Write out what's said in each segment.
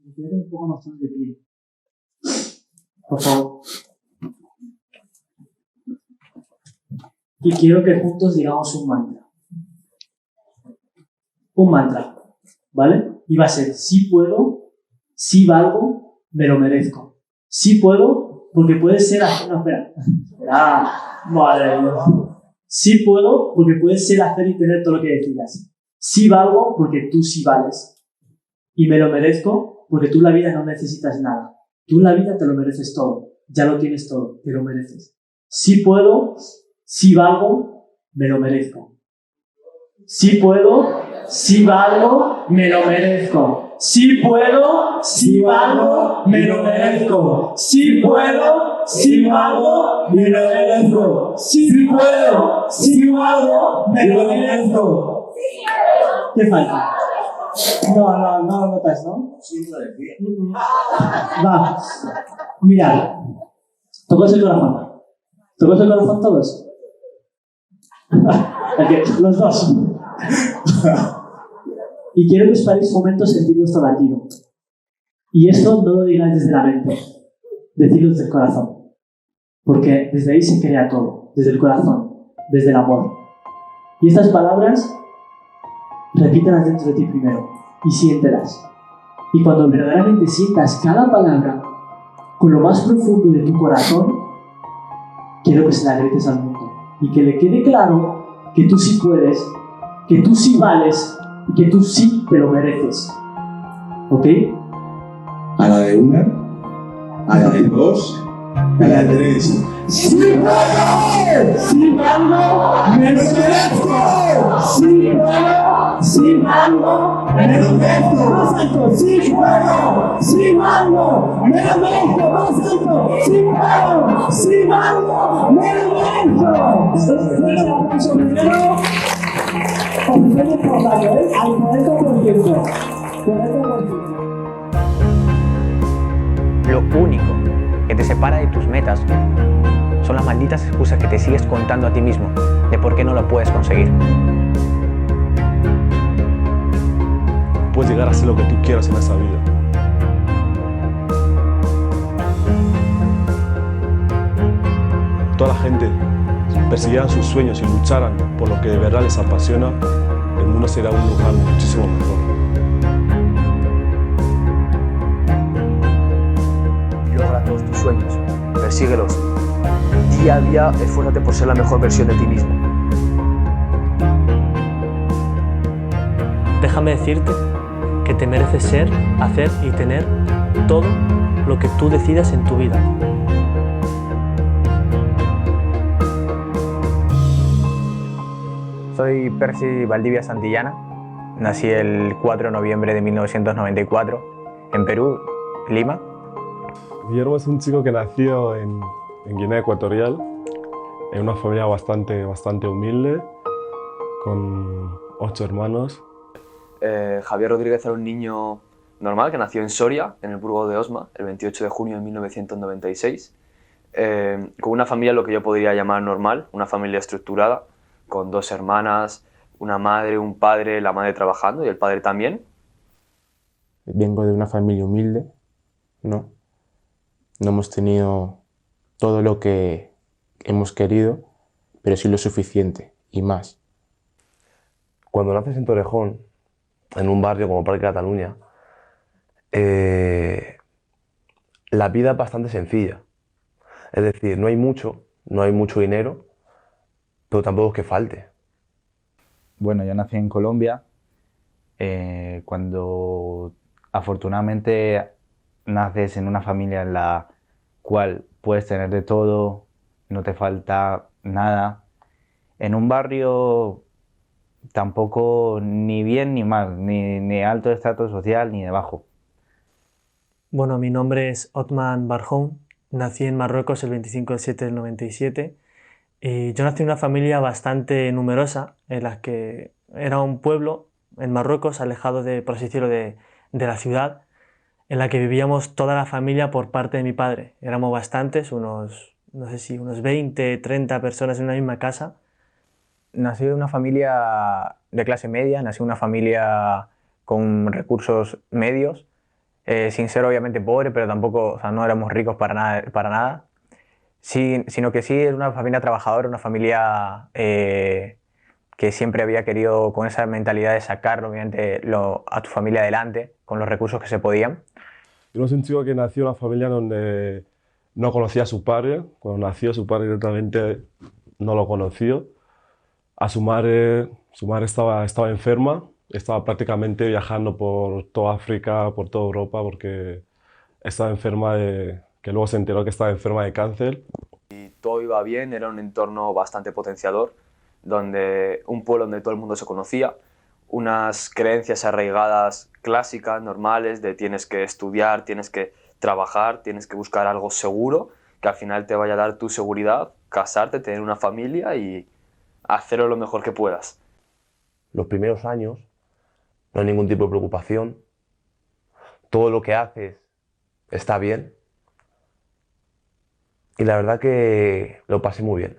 gustaría que me pongamos todos de pie. Por favor. Y quiero que juntos digamos un mantra. Un mantra, ¿vale? Y va a ser, sí puedo, sí valgo, me lo merezco. Sí puedo, porque puede ser... No, espera. Madre mía. Sí puedo, porque puedes ser, hacer y tener todo lo que decidas. Sí valgo, porque tú sí vales. Y me lo merezco, porque tú en la vida no necesitas nada. Tú en la vida te lo mereces todo. Ya lo tienes todo, te lo mereces. Sí puedo, sí valgo, me lo merezco. Sí puedo, sí valgo, me lo merezco. Sí puedo, sí valgo, me lo merezco. Sí puedo, sí valgo, me lo merezco. Sí puedo, sí valgo, me lo merezco. ¿Qué falta? No lo notas, ¿no? Va. Mirad. ¿Tocáis el corazón? ¿Tocáis el corazón todos? Los dos. Y quiero que os paréis momentos sentir vuestro latido. Y esto no lo digáis desde la mente, decidlo desde el corazón. Porque desde ahí se crea todo, desde el corazón, desde el amor. Y estas palabras, repítelas dentro de ti primero y siéntelas. Y cuando verdaderamente sientas cada palabra con lo más profundo de tu corazón, quiero que se la grites al mundo. Y que le quede claro que tú sí puedes, que tú sí vales y que tú sí te lo mereces. ¿Ok? A la de una, a la de dos, a la de tres. ¡Sí puedo! ¡Sí valgo! ¡Me lo merezco! ¡Sí puedo! ¡Sí valgo! ¡Me lo merezco! ¡Más alto! ¡Sí puedo! ¡Sí valgo! ¡Me lo merezco! ¡Más alto! ¡Sí puedo! ¡Sí valgo! ¡Me lo merezco! Espero un aplauso primero. Posición importante, ¿eh? Al 40%. 40%. Lo único que te separa de tus metas son las malditas excusas que te sigues contando a ti mismo de por qué no lo puedes conseguir. Puedes llegar a hacer lo que tú quieras en esa vida. Toda la gente persiguieran sus sueños y lucharan por lo que de verdad les apasiona, el mundo sería un lugar muchísimo mejor. Logra todos tus sueños, persíguelos. Día a día, esfuérzate por ser la mejor versión de ti mismo. Déjame decirte que te mereces ser, hacer y tener todo lo que tú decidas en tu vida. Soy Percy Valdivia Santillana. Nací el 4 de noviembre de 1994 en Perú, Lima. Guillermo es un chico que nació en Guinea Ecuatorial, en una familia bastante humilde, con 8 hermanos. Javier Rodríguez era un niño normal que nació en Soria, en el Burgo de Osma, el 28 de junio de 1996, con una familia lo que yo podría llamar normal, una familia estructurada, con 2 hermanas, una madre, un padre, la madre trabajando y el padre también. Vengo de una familia humilde, ¿no? No hemos tenido todo lo que hemos querido, pero sí lo suficiente y más. Cuando naces en Torrejón, en un barrio como Parque Cataluña, la vida es bastante sencilla. Es decir, no hay mucho dinero, pero tampoco es que falte. Bueno, yo nací en Colombia, cuando afortunadamente naces en una familia en la cual puedes tener de todo, no te falta nada. En un barrio tampoco ni bien ni mal, ni alto estrato social ni de bajo. Bueno, mi nombre es Othman Barhoum, nací en Marruecos el 25 de 7 del 97 y yo nací en una familia bastante numerosa en la que era un pueblo en Marruecos alejado por así decirlo, de la ciudad, en la que vivíamos toda la familia por parte de mi padre. Éramos bastantes, no sé si unos 20, 30 personas en una misma casa. Nací de una familia de clase media, nací en una familia con recursos medios. sin ser obviamente pobre, pero tampoco, o sea, no éramos ricos para nada. Sí, sino que sí era una familia trabajadora, una familia que siempre había querido con esa mentalidad de sacar obviamente a tu familia adelante con los recursos que se podían. Yo soy un chico que nació en una familia donde no conocía a su padre. Cuando nació, su padre directamente no lo conoció. Su madre estaba enferma, estaba prácticamente viajando por toda África, por toda Europa, porque estaba enferma que luego se enteró que estaba enferma de cáncer. Y todo iba bien, era un entorno bastante potenciador, un pueblo donde todo el mundo se conocía, unas creencias arraigadas clásicas, normales, de tienes que estudiar, tienes que trabajar, tienes que buscar algo seguro, que al final te vaya a dar tu seguridad, casarte, tener una familia y hacerlo lo mejor que puedas. Los primeros años no hay ningún tipo de preocupación, todo lo que haces está bien y la verdad que lo pasé muy bien.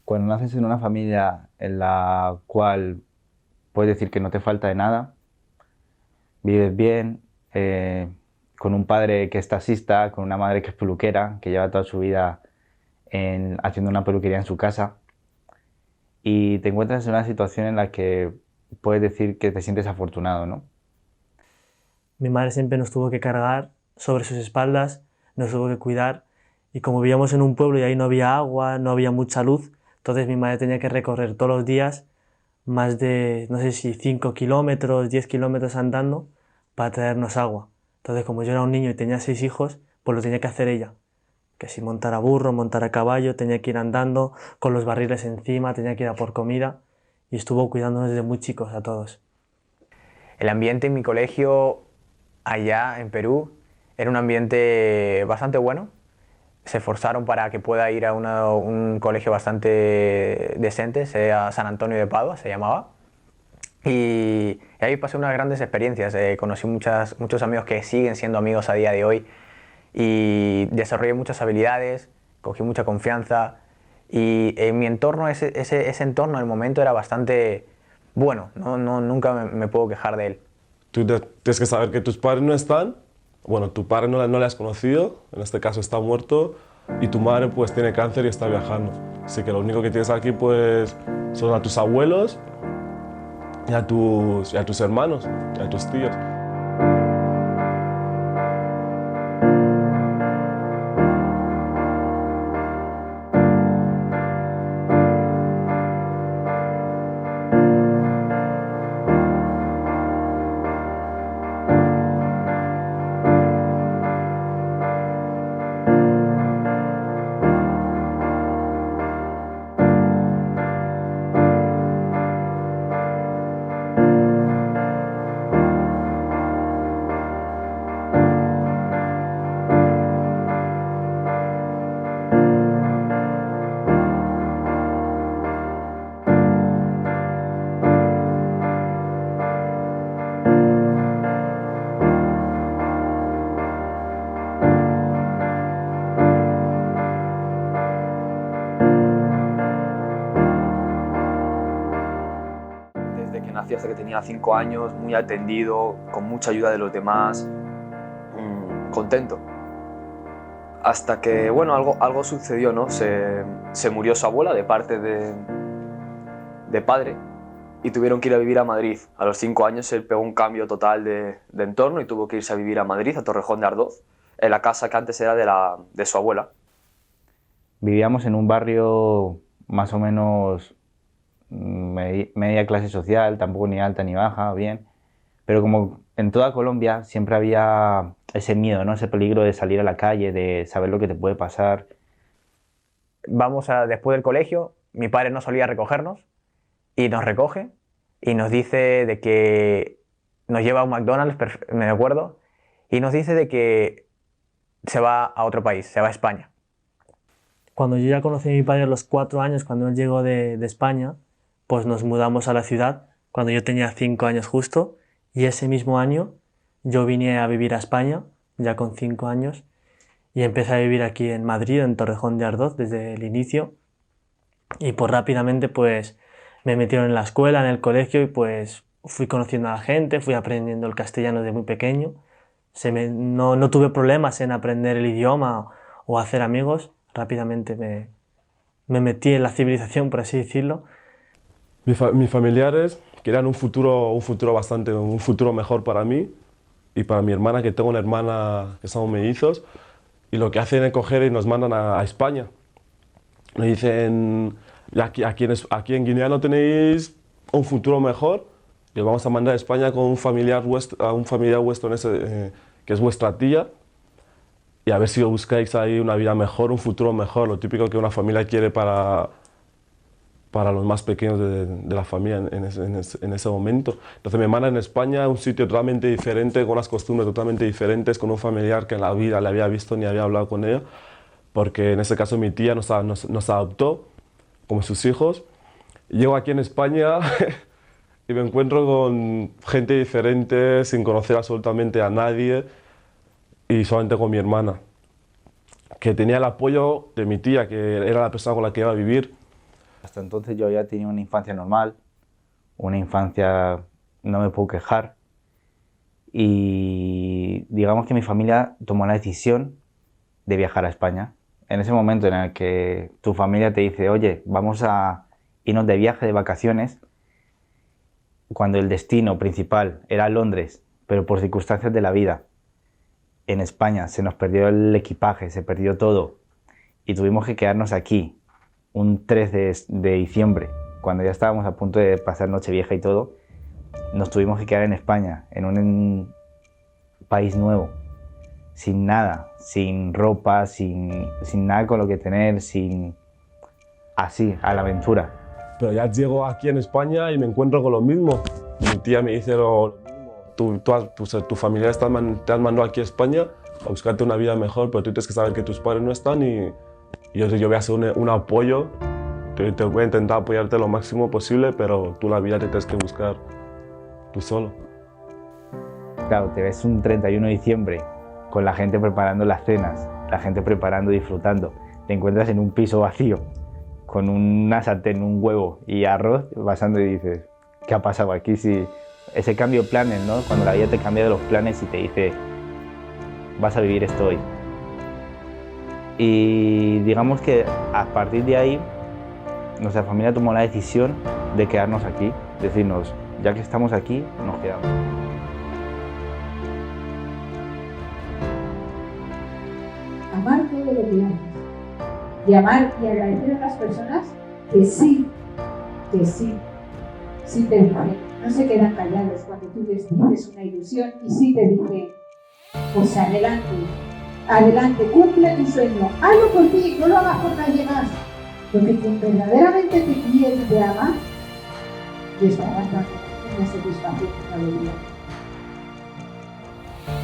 Cuando naces en una familia en la cual puedes decir que no te falta de nada, vives bien, con un padre que es taxista, con una madre que es peluquera, que lleva toda su vida haciendo una peluquería en su casa, y te encuentras en una situación en la que puedes decir que te sientes afortunado, ¿no? Mi madre siempre nos tuvo que cargar sobre sus espaldas, nos tuvo que cuidar, y como vivíamos en un pueblo y ahí no había agua, no había mucha luz, entonces mi madre tenía que recorrer todos los días más de, no sé si 5 kilómetros, 10 kilómetros andando para traernos agua. Entonces, como yo era un niño y tenía 6 hijos, pues lo tenía que hacer ella. Que si montar a burro, montar a caballo, tenía que ir andando con los barriles encima, tenía que ir a por comida, y estuvo cuidándonos desde muy chicos a todos. El ambiente en mi colegio allá en Perú era un ambiente bastante bueno. Se esforzaron para que pueda ir a un colegio bastante decente, sea San Antonio de Padua, se llamaba. Y ahí pasé unas grandes experiencias. Conocí muchos amigos que siguen siendo amigos a día de hoy y desarrollé muchas habilidades, cogí mucha confianza y en mi entorno, ese entorno en el momento era bastante bueno, nunca me puedo quejar de él. Tú tienes que saber que tus padres no están. Bueno, tu padre no le has conocido, en este caso está muerto, y tu madre pues tiene cáncer y está viajando. Así que lo único que tienes aquí pues son a tus abuelos y a tus hermanos y a tus tíos. Hasta que tenía 5 años, muy atendido, con mucha ayuda de los demás, contento. Hasta que, bueno, algo sucedió, ¿no? Se murió su abuela de parte de padre y tuvieron que ir a vivir a Madrid. A los 5 años él pegó un cambio total de entorno y tuvo que irse a vivir a Madrid, a Torrejón de Ardoz, en la casa que antes era de su abuela. Vivíamos en un barrio más o menos media clase social, tampoco ni alta ni baja, bien, pero como en toda Colombia siempre había ese miedo, ¿no? Ese peligro de salir a la calle, de saber lo que te puede pasar. Después del colegio, mi padre no solía recogernos y nos recoge y nos dice de que nos lleva a un McDonald's, me acuerdo, y nos dice de que se va a otro país, se va a España. Cuando yo ya conocí a mi padre a los 4 años, cuando él llegó de España, pues nos mudamos a la ciudad cuando yo tenía 5 años justo, y ese mismo año yo vine a vivir a España, ya con 5 años, y empecé a vivir aquí en Madrid, en Torrejón de Ardoz, desde el inicio, y pues rápidamente pues me metieron en la escuela, en el colegio, y pues fui conociendo a la gente, fui aprendiendo el castellano desde muy pequeño. No tuve problemas en aprender el idioma o hacer amigos. Rápidamente me metí en la civilización, por así decirlo. Mis familiares querían un futuro mejor para mí y para mi hermana, que tengo una hermana que somos mellizos, y lo que hacen es coger y nos mandan a España. Me dicen, aquí en Guinea no tenéis un futuro mejor, y os vamos a mandar a España con un familiar vuestro que es vuestra tía, y a ver si os buscáis ahí una vida mejor, un futuro mejor, lo típico que una familia quiere para los más pequeños de la familia en ese momento. Entonces me mandan en España, un sitio totalmente diferente, con unas costumbres totalmente diferentes, con un familiar que en la vida le había visto ni había hablado con ella, porque en ese caso mi tía nos adoptó como sus hijos. Llego aquí en España y me encuentro con gente diferente, sin conocer absolutamente a nadie, y solamente con mi hermana, que tenía el apoyo de mi tía, que era la persona con la que iba a vivir. Hasta entonces yo había tenido una infancia normal, una infancia, no me puedo quejar, y digamos que mi familia tomó la decisión de viajar a España. En ese momento en el que tu familia te dice, oye, vamos a irnos de viaje, de vacaciones, cuando el destino principal era Londres, pero por circunstancias de la vida, en España se nos perdió el equipaje, se perdió todo, y tuvimos que quedarnos aquí un 3 de diciembre, cuando ya estábamos a punto de pasar Nochevieja y todo, nos tuvimos que quedar en España, en un país nuevo, sin nada, sin ropa, sin nada con lo que tener, así, a la aventura. Pero ya llego aquí en España y me encuentro con lo mismo. Mi tía me dice lo mismo, tu familia te han mandado aquí a España a buscarte una vida mejor, pero tú tienes que saber que tus padres no están, y yo voy a hacer un apoyo, te voy a intentar apoyarte lo máximo posible, pero tú la vida te tienes que buscar tú solo. Claro, te ves un 31 de diciembre con la gente preparando las cenas, la gente preparando y disfrutando. Te encuentras en un piso vacío, con una sartén, un huevo y arroz pasando, y dices, ¿qué ha pasado aquí? Si ese cambio de planes, ¿no? Cuando la vida te cambia de los planes y te dice, vas a vivir esto hoy. Y digamos que a partir de ahí, nuestra familia tomó la decisión de quedarnos aquí, decirnos, ya que estamos aquí, nos quedamos. Amar todo lo que haces. Y amar y agradecer a las personas que sí te dicen. No se quedan callados cuando tú les dices una ilusión, y sí te dicen, pues adelante, cumple tu sueño, hazlo por ti, no lo hagas por nadie más. Porque quien verdaderamente te quiere y te ama, te está dando una satisfacción y una alegría.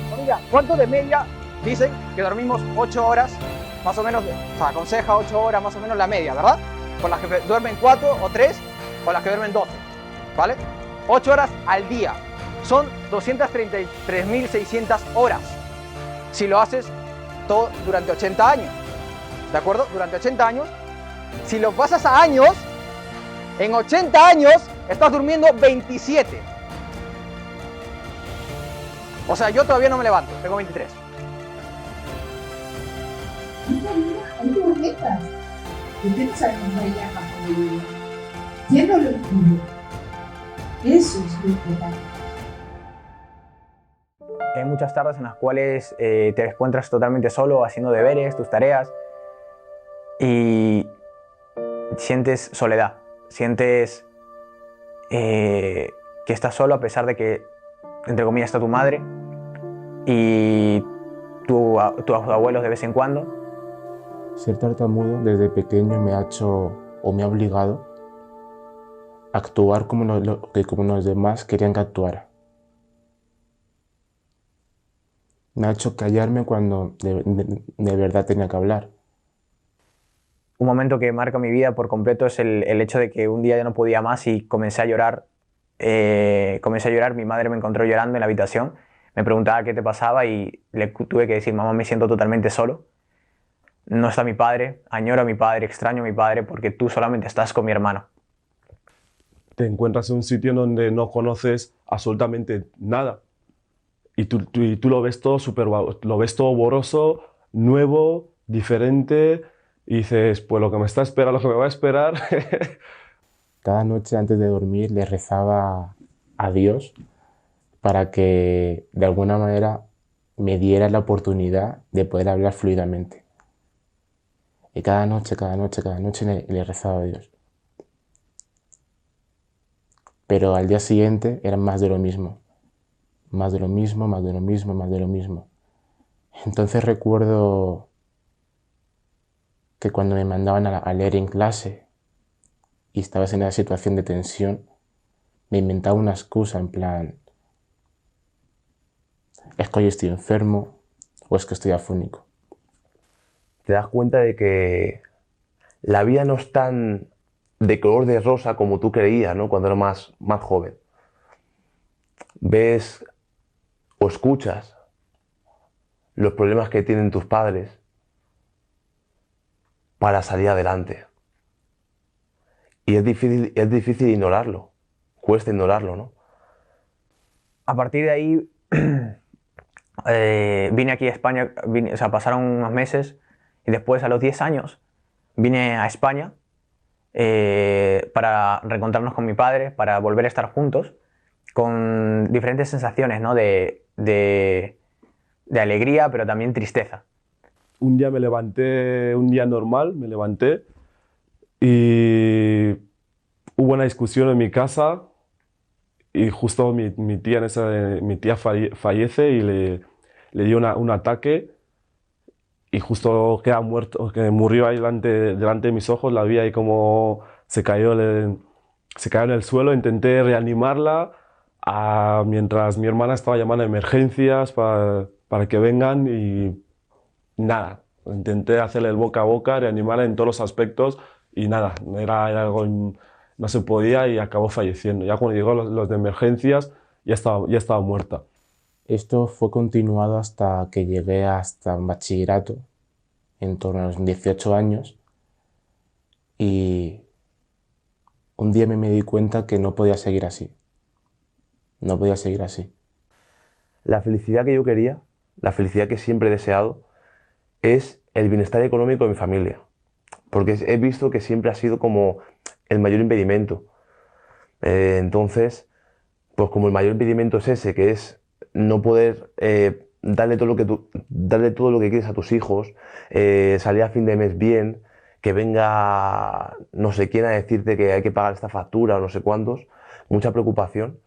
Familia, ¿cuánto de media dicen que dormimos 8 horas? Más o menos, aconseja 8 horas más o menos la media, ¿verdad? Con las que duermen 4 o 3, con las que duermen 12, ¿vale? 8 horas al día. Son 233.600 horas. Si lo haces todo durante 80 años, ¿de acuerdo? Durante 80 años. Si lo pasas a años, en 80 años estás durmiendo 27. O sea, yo todavía no me levanto, tengo 23. Hay tormentas. ¿Por no sabemos bailar bajo la lluvia? ¿Quién no lo impide? Eso es lo importante. Hay muchas tardes en las cuales te encuentras totalmente solo haciendo deberes, tus tareas, y sientes soledad, sientes que estás solo a pesar de que, entre comillas, está tu madre y tus abuelos de vez en cuando. Ser tartamudo desde pequeño me ha hecho, o me ha obligado, a actuar como los demás querían que actuara. Me ha hecho callarme cuando de verdad tenía que hablar. Un momento que marca mi vida por completo es el hecho de que un día ya no podía más y comencé a llorar. Mi madre me encontró llorando en la habitación, me preguntaba qué te pasaba y le tuve que decir, mamá, me siento totalmente solo. No está mi padre, añoro a mi padre, extraño a mi padre porque tú solamente estás con mi hermano. te encuentras en un sitio en donde no conoces absolutamente nada. Y tú lo ves todo lo ves todo borroso, nuevo, diferente, y dices, pues lo que me está esperando, lo que me va a esperar. Cada noche antes de dormir le rezaba a Dios para que de alguna manera me diera la oportunidad de poder hablar fluidamente. Y cada noche le rezaba a Dios. Pero al día siguiente era más de lo mismo. Más de lo mismo, más de lo mismo, más de lo mismo. Entonces recuerdo que cuando me mandaban a leer en clase y estabas en esa situación de tensión, me inventaba una excusa en plan, es que hoy estoy enfermo o es que estoy afónico. Te das cuenta de que la vida no es tan de color de rosa como tú creías, ¿no? Cuando eras más joven. Ves o escuchas los problemas que tienen tus padres para salir adelante. Y es difícil ignorarlo, cuesta ignorarlo, ¿no? A partir de ahí vine aquí a España, o sea, pasaron unos meses y después a los 10 años vine a España para reencontrarnos con mi padre, para volver a estar juntos, con diferentes sensaciones, ¿no? de alegría, pero también tristeza. Un día me levanté, un día normal, me levanté y hubo una discusión en mi casa y justo mi tía fallece y le dio un ataque y justo queda muerto, que murió ahí delante de mis ojos, la vi ahí como se cayó en el suelo, intenté reanimarla mientras mi hermana estaba llamando a emergencias para que vengan y nada, intenté hacerle el boca a boca, reanimarla en todos los aspectos y nada, era algo, no se podía y acabó falleciendo. Ya cuando llegó los de emergencias ya estaba muerta. Esto fue continuado hasta que llegué hasta un bachillerato, en torno a los 18 años, y un día me di cuenta que no podía seguir así. No podía seguir así. La felicidad que yo quería, la felicidad que siempre he deseado, es el bienestar económico de mi familia. Porque he visto que siempre ha sido como el mayor impedimento. Entonces, pues como el mayor impedimento es ese, que es no poder darle todo lo que quieres a tus hijos, salir a fin de mes bien, que venga no sé quién a decirte que hay que pagar esta factura o no sé cuántos, mucha preocupación.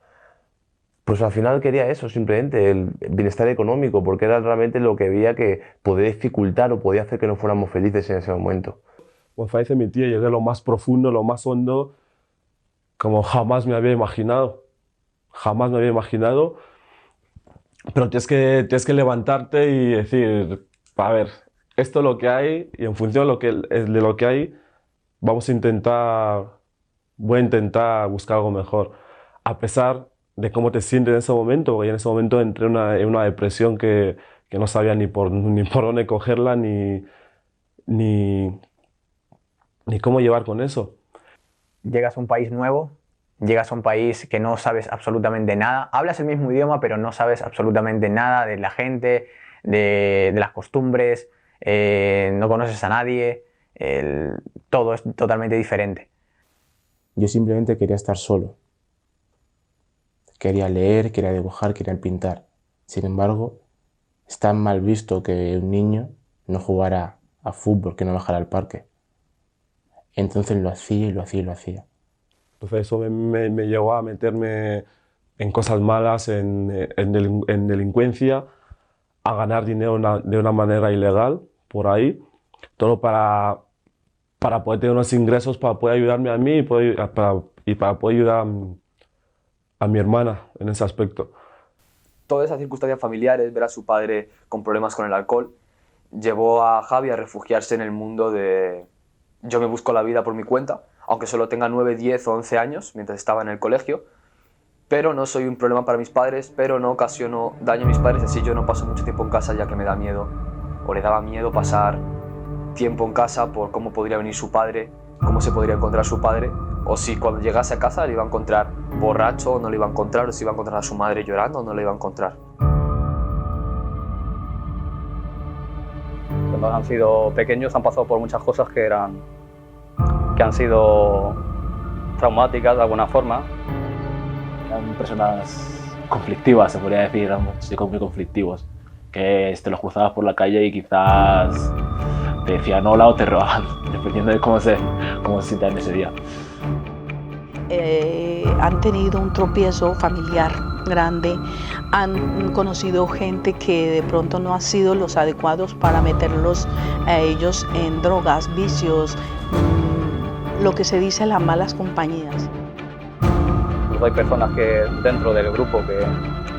Pues al final quería eso, simplemente, el bienestar económico, porque era realmente lo que veía que podía dificultar o podía hacer que no fuéramos felices en ese momento. Cuando fallece mi tía, llegué a lo más profundo, lo más hondo, como jamás me había imaginado. Jamás me había imaginado. Pero tienes que levantarte y decir, a ver, esto es lo que hay y en función de lo que hay, voy a intentar buscar algo mejor. A pesar de cómo te sientes en ese momento, porque en ese momento entré en una depresión que no sabía ni por dónde cogerla, ni cómo llevar con eso. Llegas a un país nuevo, llegas a un país que no sabes absolutamente nada, hablas el mismo idioma, pero no sabes absolutamente nada de la gente, de las costumbres, no conoces a nadie, todo es totalmente diferente. Yo simplemente quería estar solo. Quería leer, quería dibujar, quería pintar. Sin embargo, es tan mal visto que un niño no jugara a fútbol, que no bajara al parque. Entonces lo hacía y lo hacía y lo hacía. Entonces eso me llevó a meterme en cosas malas, en delincuencia, a ganar dinero de una manera ilegal, por ahí. Todo para poder tener unos ingresos, para poder ayudarme a mí y para poder ayudar a mi hermana en ese aspecto. Todas esas circunstancias familiares, ver a su padre con problemas con el alcohol, llevó a Javi a refugiarse en el mundo de yo me busco la vida por mi cuenta, aunque solo tenga 9, 10 o 11 años mientras estaba en el colegio, pero no soy un problema para mis padres, pero no ocasiono daño a mis padres, así yo no paso mucho tiempo en casa ya que me da miedo, o le daba miedo pasar tiempo en casa por cómo podría venir su padre, cómo se podría encontrar su padre, o si cuando llegase a casa le iba a encontrar borracho o no le iba a encontrar, o si iba a encontrar a su madre llorando o no le iba a encontrar. Cuando han sido pequeños han pasado por muchas cosas que han sido traumáticas de alguna forma. Eran personas conflictivas, se podría decir, eran chicos muy conflictivos, que te los cruzabas por la calle y quizás te decían hola o te robaban, dependiendo de cómo se sientan ese día. Han tenido un tropiezo familiar grande, han conocido gente que de pronto no han sido los adecuados para meterlos a ellos en drogas, vicios, lo que se dice las malas compañías. Pues hay personas que dentro del grupo que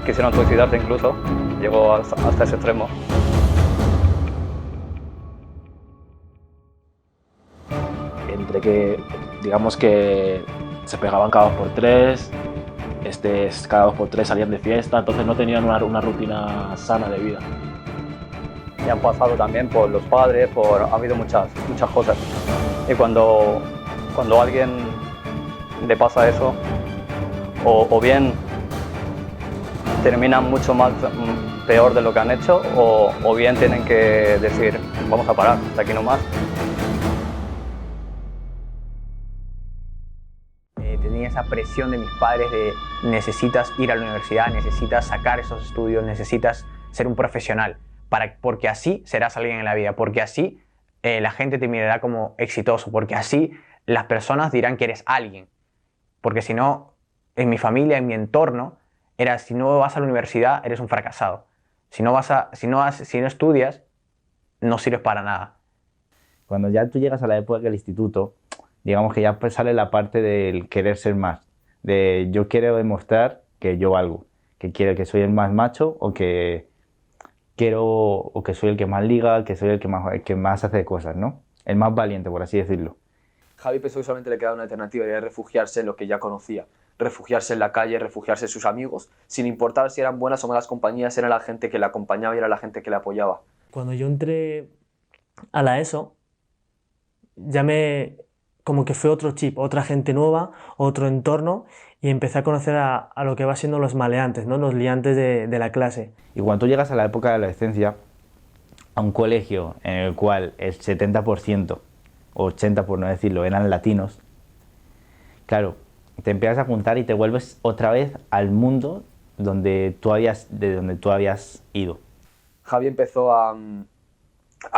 quisieron suicidarse incluso, llegó hasta ese extremo. Entre que, digamos que se pegaban cada 2 por 3, cada 2 por 3 salían de fiesta, entonces no tenían una rutina sana de vida. Y han pasado también por los padres, ha habido muchas cosas. Y cuando a alguien le pasa eso, o bien terminan mucho más peor de lo que han hecho, o bien tienen que decir, vamos a parar, de aquí no más. Tenía esa presión de mis padres de necesitas ir a la universidad, necesitas sacar esos estudios, necesitas ser un profesional, porque así serás alguien en la vida, porque así la gente te mirará como exitoso, porque así las personas dirán que eres alguien. Porque si no, en mi familia, en mi entorno, si no vas a la universidad, eres un fracasado. Si no estudias, no sirves para nada. Cuando ya tú llegas a la época del instituto, digamos que ya pues sale la parte del querer ser más, de yo quiero demostrar que yo valgo, que soy el más macho o que soy el que más liga, que soy el que más hace cosas, ¿no? El más valiente, por así decirlo. Javi pensó que solamente le quedaba una alternativa, era refugiarse en lo que ya conocía, refugiarse en la calle, refugiarse en sus amigos, sin importar si eran buenas o malas compañías, era la gente que le acompañaba y era la gente que le apoyaba. Cuando yo entré a la ESO, como que fue otro chip, otra gente nueva, otro entorno, y empecé a conocer a lo que va siendo los maleantes, ¿no? Los liantes de la clase. Y cuando tú llegas a la época de la adolescencia, a un colegio en el cual el 70%, o 80% por no decirlo, eran latinos, claro, te empiezas a juntar y te vuelves otra vez al mundo de donde tú habías ido. Javi empezó a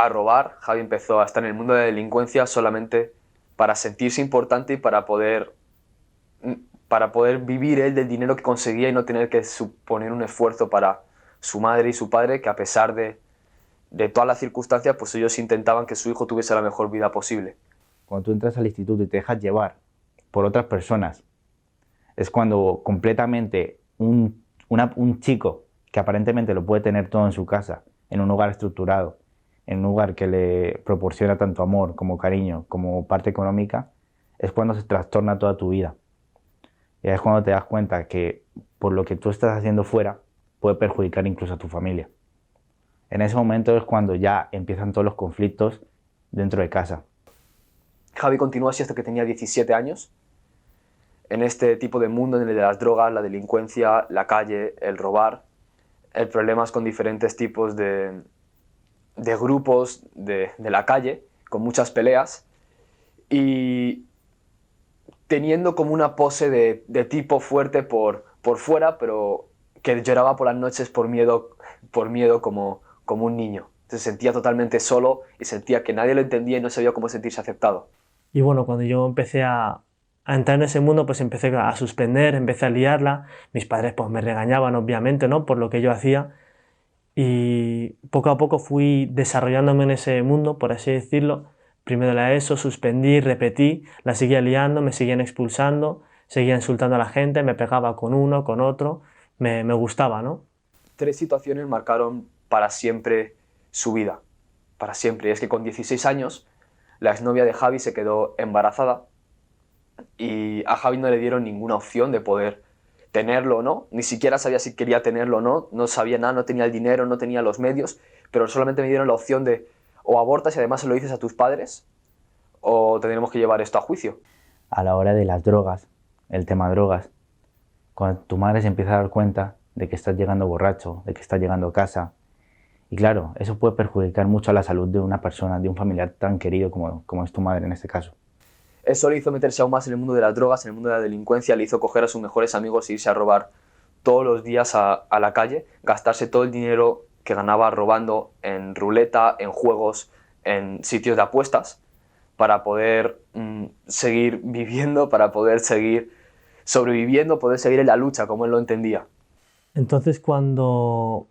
robar, Javi empezó a estar en el mundo de la delincuencia solamente para sentirse importante y para poder vivir él del dinero que conseguía y no tener que suponer un esfuerzo para su madre y su padre, que a pesar de todas las circunstancias, pues ellos intentaban que su hijo tuviese la mejor vida posible. Cuando tú entras al instituto y te dejas llevar por otras personas, es cuando completamente un chico que aparentemente lo puede tener todo en su casa, en un hogar estructurado, en un lugar que le proporciona tanto amor como cariño, como parte económica, es cuando se trastorna toda tu vida. Y es cuando te das cuenta que por lo que tú estás haciendo fuera puede perjudicar incluso a tu familia. En ese momento es cuando ya empiezan todos los conflictos dentro de casa. Javi continuó así hasta que tenía 17 años, en este tipo de mundo en el de las drogas, la delincuencia, la calle, el robar, el problemas con diferentes tipos de grupos de la calle, con muchas peleas, y teniendo como una pose de tipo fuerte por fuera, pero que lloraba por las noches por miedo como un niño. Se sentía totalmente solo y sentía que nadie lo entendía y no sabía cómo sentirse aceptado. Y bueno, cuando yo empecé a entrar en ese mundo, pues empecé a suspender, empecé a liarla. Mis padres pues me regañaban, obviamente, ¿no? Por lo que yo hacía. Y poco a poco fui desarrollándome en ese mundo, por así decirlo. Primero la ESO, suspendí, repetí, la seguía liando, me seguían expulsando, seguía insultando a la gente, me pegaba con uno, con otro, me gustaba, ¿no? 3 situaciones marcaron para siempre su vida, para siempre. Y es que con 16 años, la exnovia de Javi se quedó embarazada y a Javi no le dieron ninguna opción de poder tenerlo o no, ni siquiera sabía si quería tenerlo o no, no sabía nada, no tenía el dinero, no tenía los medios, pero solamente me dieron la opción de o abortas y además se lo dices a tus padres o tendremos que llevar esto a juicio. a la hora de las drogas, el tema drogas. Cuando tu madre se empieza a dar cuenta de que estás llegando borracho, de que estás llegando a casa. Y claro, eso puede perjudicar mucho a la salud de una persona, de un familiar tan querido como es tu madre en este caso. Eso le hizo meterse aún más en el mundo de las drogas, en el mundo de la delincuencia, le hizo coger a sus mejores amigos e irse a robar todos los días a la calle, gastarse todo el dinero que ganaba robando en ruleta, en juegos, en sitios de apuestas, para poder seguir viviendo, para poder seguir sobreviviendo, poder seguir en la lucha, como él lo entendía. Entonces, cuando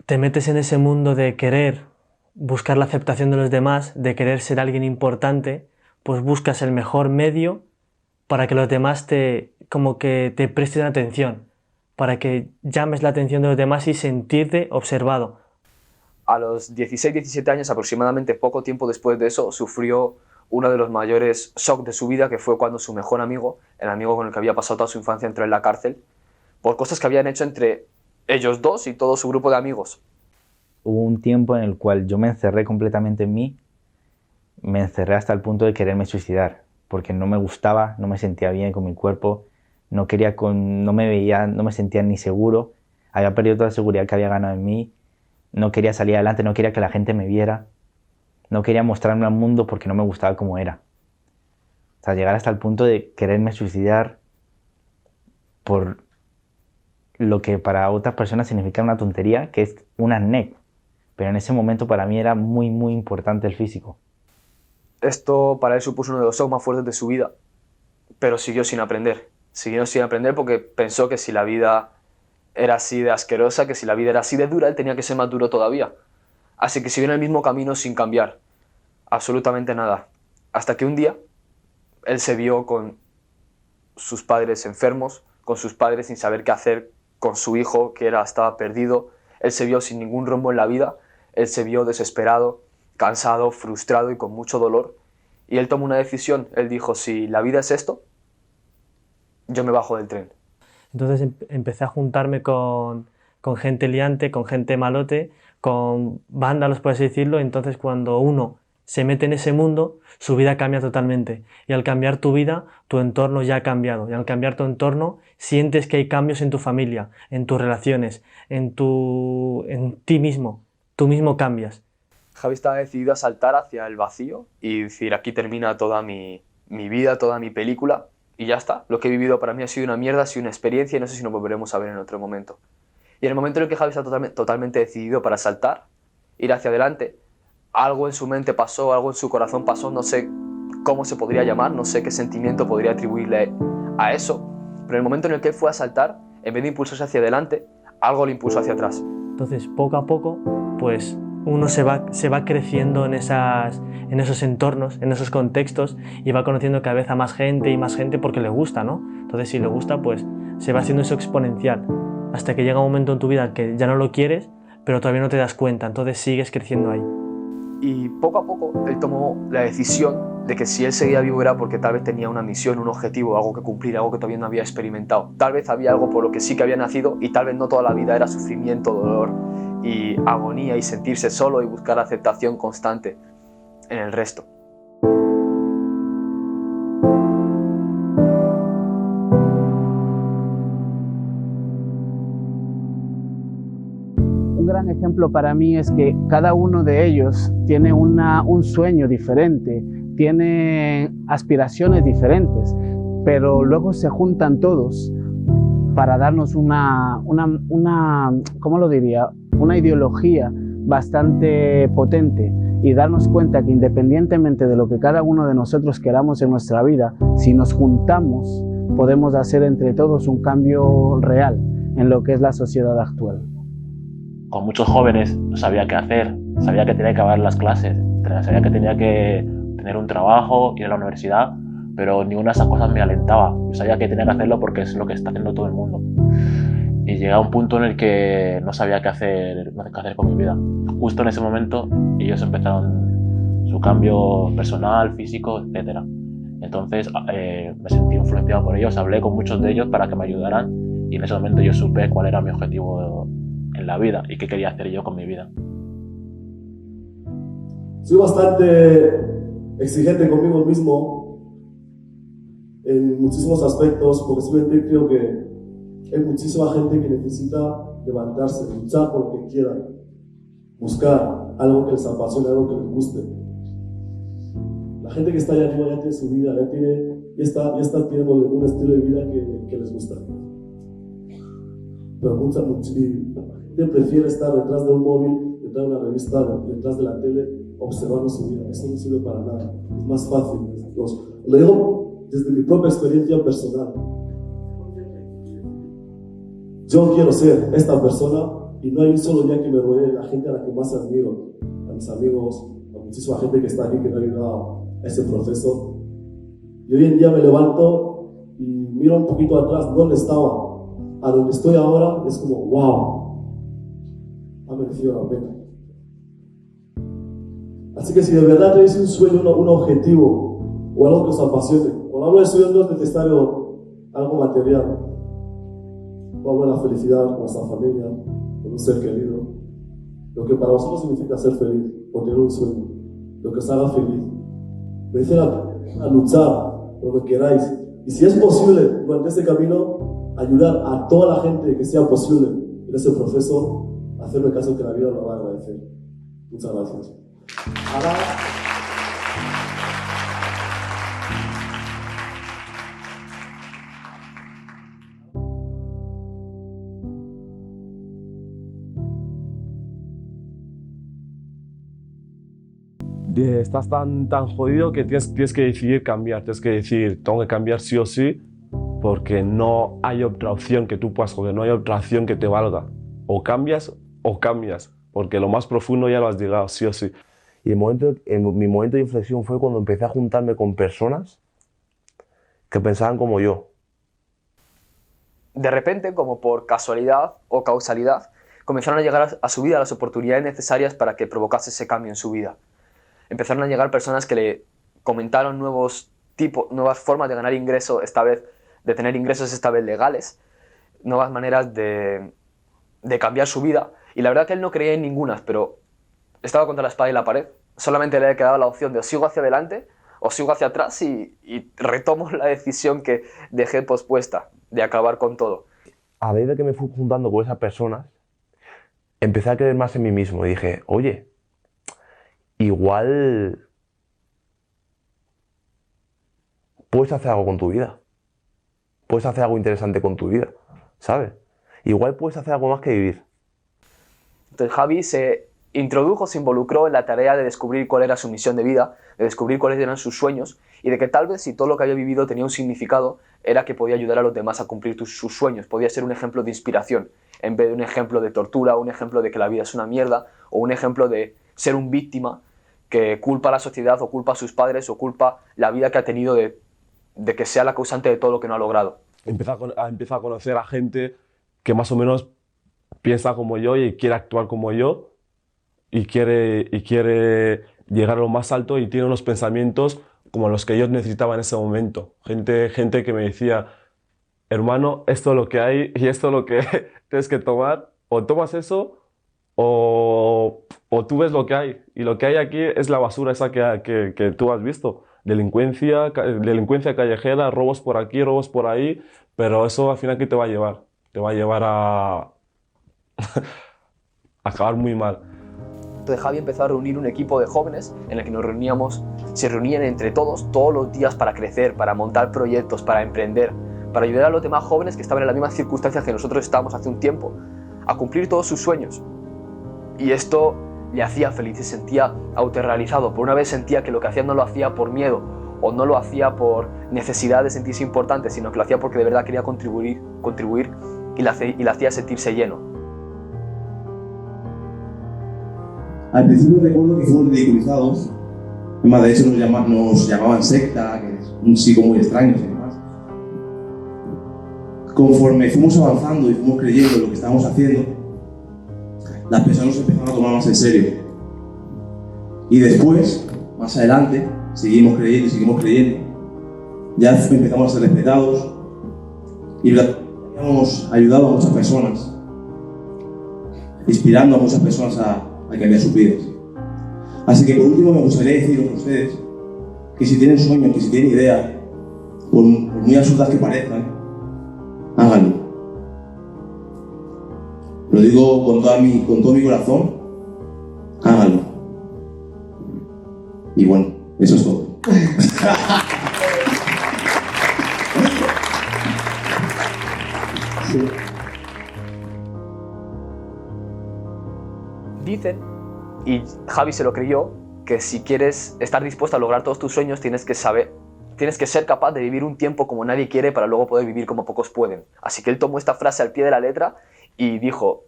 te metes en ese mundo de querer buscar la aceptación de los demás, de querer ser alguien importante, pues buscas el mejor medio para que los demás como que te presten atención, para que llames la atención de los demás y sentirte observado. A los 16-17 años aproximadamente, poco tiempo después de eso, sufrió uno de los mayores shocks de su vida, que fue cuando su mejor amigo, el amigo con el que había pasado toda su infancia, entró en la cárcel por cosas que habían hecho entre ellos dos y todo su grupo de amigos. Hubo un tiempo en el cual yo me encerré completamente en mí, me encerré hasta el punto de quererme suicidar, porque no me gustaba, no me sentía bien con mi cuerpo, no me veía, no me sentía ni seguro, había perdido toda la seguridad que había ganado en mí, no quería salir adelante, no quería que la gente me viera, no quería mostrarme al mundo porque no me gustaba como era. O sea, llegar hasta el punto de quererme suicidar por lo que para otras personas significa una tontería, que es un acné. Pero en ese momento para mí era muy, muy importante el físico. Esto para él supuso uno de los shocks más fuertes de su vida, pero siguió sin aprender. Siguió sin aprender porque pensó que si la vida era así de asquerosa, que si la vida era así de dura, él tenía que ser más duro todavía. Así que siguió en el mismo camino sin cambiar absolutamente nada. Hasta que un día él se vio con sus padres enfermos, con sus padres sin saber qué hacer, con su hijo que estaba perdido. Él se vio sin ningún rumbo en la vida, él se vio desesperado, cansado, frustrado y con mucho dolor. Y él tomó una decisión, él dijo, si la vida es esto, yo me bajo del tren. Entonces empecé a juntarme con gente liante, con gente malote, con vándalos, por así decirlo. Entonces cuando uno se mete en ese mundo, su vida cambia totalmente. Y al cambiar tu vida, tu entorno ya ha cambiado. Y al cambiar tu entorno, sientes que hay cambios en tu familia, en tus relaciones, en ti mismo. Tú mismo cambias. Javi estaba decidido a saltar hacia el vacío y decir, aquí termina toda mi vida, toda mi película, y ya está. Lo que he vivido para mí ha sido una mierda, ha sido una experiencia y no sé si nos volveremos a ver en otro momento. Y en el momento en el que Javi está totalmente decidido para saltar, ir hacia adelante, algo en su mente pasó, algo en su corazón pasó, no sé cómo se podría llamar, no sé qué sentimiento podría atribuirle a eso, pero en el momento en el que él fue a saltar, en vez de impulsarse hacia adelante, algo le impulsó hacia atrás. Entonces, poco a poco, pues uno se va creciendo en esos entornos, en esos contextos, y va conociendo cada vez a más gente y más gente porque le gusta, ¿no? Entonces, si le gusta, pues se va haciendo eso exponencial, hasta que llega un momento en tu vida que ya no lo quieres, pero todavía no te das cuenta, entonces sigues creciendo ahí. Y poco a poco él tomó la decisión de que si él seguía vivo era porque tal vez tenía una misión, un objetivo, algo que cumplir, algo que todavía no había experimentado. Tal vez había algo por lo que sí que había nacido y tal vez no toda la vida era sufrimiento, dolor y agonía y sentirse solo y buscar aceptación constante en el resto. Un gran ejemplo para mí es que cada uno de ellos tiene un sueño diferente, tiene aspiraciones diferentes, pero luego se juntan todos para darnos ¿cómo lo diría? Una ideología bastante potente y darnos cuenta que independientemente de lo que cada uno de nosotros queramos en nuestra vida, si nos juntamos, podemos hacer entre todos un cambio real en lo que es la sociedad actual. Con muchos jóvenes no sabía qué hacer, sabía que tenía que acabar las clases, sabía que tenía que tener un trabajo, ir a la universidad, pero ninguna de esas cosas me alentaba. Yo sabía que tenía que hacerlo porque es lo que está haciendo todo el mundo. Y llegué a un punto en el que no sabía qué hacer con mi vida. Justo en ese momento ellos empezaron su cambio personal, físico, etc. Entonces me sentí influenciado por ellos, hablé con muchos de ellos para que me ayudaran y en ese momento yo supe cuál era mi objetivo en la vida y qué quería hacer yo con mi vida. Soy bastante exigente conmigo mismo en muchísimos aspectos, porque simplemente creo que hay muchísima gente que necesita levantarse, luchar por lo que quieran, buscar algo que les apasione, algo que les guste. La gente que está allá arriba ya tiene su vida, ya está teniendo un estilo de vida que les gusta. Pero mucha gente prefiere estar detrás de un móvil, detrás de una revista, detrás de la tele, observando su vida. Eso no sirve para nada. Es más fácil. Lo digo desde mi propia experiencia personal. Yo quiero ser esta persona y no hay un solo día que me rodee la gente a la que más admiro, a mis amigos, a muchísima gente que está aquí que me ha ayudado a ese proceso. Y hoy en día me levanto y miro un poquito atrás dónde estaba, a donde estoy ahora, es como wow, ha merecido la pena. Así que si de verdad tenéis un sueño, un objetivo o algo que os apasione, cuando hablo de sueño no es necesario algo material. Hablo de la felicidad con nuestra familia, con un ser querido. Lo que para vosotros significa ser feliz o tener un sueño, lo que os haga feliz. Merece la pena luchar por lo que queráis. Y si es posible, durante este camino, ayudar a toda la gente que sea posible en ese proceso, hacerme caso que la vida lo va a agradecer. Muchas gracias. Ahora, estás tan jodido que tienes que decidir cambiar, tienes que decir, tengo que cambiar sí o sí, porque no hay otra opción que tú puedas coger, no hay otra opción que te valga. O cambias, porque lo más profundo ya lo has llegado, sí o sí. Y mi momento de inflexión fue cuando empecé a juntarme con personas que pensaban como yo. De repente, como por casualidad o causalidad, comenzaron a llegar a su vida las oportunidades necesarias para que provocase ese cambio en su vida. Empezaron a llegar personas que le comentaron nuevas formas de ganar ingresos, esta vez de tener ingresos esta vez legales, nuevas maneras de cambiar su vida. Y la verdad que él no creía en ninguna, pero estaba contra la espada y la pared. Solamente le había quedado la opción de o sigo hacia adelante o sigo hacia atrás y retomo la decisión que dejé pospuesta de acabar con todo. A medida que me fui juntando con esas personas, empecé a creer más en mí mismo y dije, oye, igual puedes hacer algo con tu vida. Puedes hacer algo interesante con tu vida, ¿sabes? Igual puedes hacer algo más que vivir. Entonces Javi se introdujo, se involucró en la tarea de descubrir cuál era su misión de vida, de descubrir cuáles eran sus sueños y de que tal vez si todo lo que había vivido tenía un significado, era que podía ayudar a los demás a cumplir sus sueños. Podía ser un ejemplo de inspiración, en vez de un ejemplo de tortura, un ejemplo de que la vida es una mierda, o un ejemplo de ser un víctima que culpa a la sociedad o culpa a sus padres o culpa la vida que ha tenido de que sea la causante de todo lo que no ha logrado. Empieza a conocer a gente que más o menos piensa como yo y quiere actuar como yo y quiere llegar a lo más alto y tiene unos pensamientos como los que yo necesitaba en ese momento. Gente que me decía, hermano, esto es lo que hay y esto es lo que tienes que tomar, o tomas eso o tú ves lo que hay, y lo que hay aquí es la basura esa que tú has visto. Delincuencia callejera, robos por aquí, robos por ahí, pero eso al final ¿qué te va a llevar? Te va a llevar a acabar muy mal. Entonces Javi empezó a reunir un equipo de jóvenes en el que se reunían entre todos los días para crecer, para montar proyectos, para emprender, para ayudar a los demás jóvenes que estaban en las mismas circunstancias que nosotros estábamos hace un tiempo, a cumplir todos sus sueños. Y esto le hacía feliz, se sentía autorrealizado. Por una vez sentía que lo que hacía no lo hacía por miedo o no lo hacía por necesidad de sentirse importante, sino que lo hacía porque de verdad quería contribuir y le hacía sentirse lleno. Al principio recuerdo que fuimos ridiculizados, además de eso nos llamaban secta, que es un psico muy extraño y demás. Conforme fuimos avanzando y fuimos creyendo en lo que estábamos haciendo, las personas nos empezaron a tomar más en serio. Y después, más adelante, seguimos creyendo, ya empezamos a ser respetados y hemos ayudado a muchas personas, inspirando a muchas personas a cambiar sus vidas. Así que por último me gustaría deciros a ustedes que si tienen sueños, que si tienen ideas, por muy absurdas que parezcan, háganlo. Lo digo con todo mi corazón, háganlo. Y bueno, eso es todo. Sí. Dicen, y Javi se lo creyó, que si quieres estar dispuesto a lograr todos tus sueños tienes que ser capaz de vivir un tiempo como nadie quiere para luego poder vivir como pocos pueden. Así que él tomó esta frase al pie de la letra y dijo,